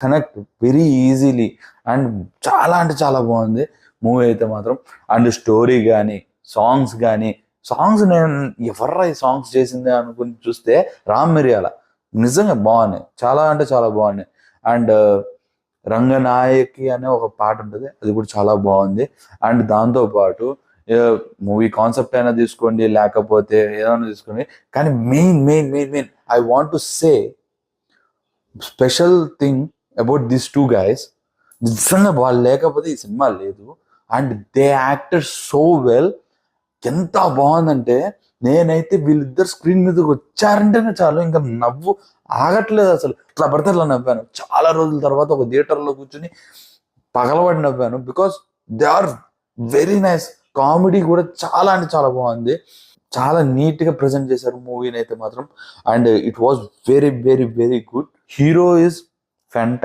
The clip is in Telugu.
Connect very easily. అండ్ చాలా అంటే చాలా బాగుంది మూవీ అయితే మాత్రం. అండ్ స్టోరీ కానీ, సాంగ్స్ కానీ, సాంగ్స్ నేను ఎవర్రా ఈ సాంగ్స్ చేసిందే అనుకుని చూస్తే రామ్ మిరియాల నిజంగా బాగున్నాయి, చాలా అంటే చాలా బాగున్నాయి. అండ్ రంగనాయకి అనే ఒక పాట ఉంటుంది, అది కూడా చాలా బాగుంది. అండ్ దాంతో పాటు మూవీ కాన్సెప్ట్ అయినా తీసుకోండి, లేకపోతే ఏదైనా తీసుకోండి, కానీ main main main main I want to say special thing about these two guys. నిజంగా వాళ్ళు లేకపోతే ఈ సినిమా లేదు. And they acted so well. ఎంత బాగుందంటే నేనైతే వీళ్ళిద్దరు స్క్రీన్ మీదకి వచ్చారంటేనే చాలు ఇంకా నవ్వు ఆగట్లేదు అసలు. ఇట్లా పడితే అట్లా నవ్వాను. చాలా రోజుల తర్వాత ఒక థియేటర్లో కూర్చుని పగలబడి నవ్వాను. Because they are very nice. Comedy కూడా చాలా అంటే చాలా బాగుంది. చాలా నీట్ గా ప్రజెంట్ చేశారు మూవీని అయితే మాత్రం. And it was very very very good. Hero is fantastic.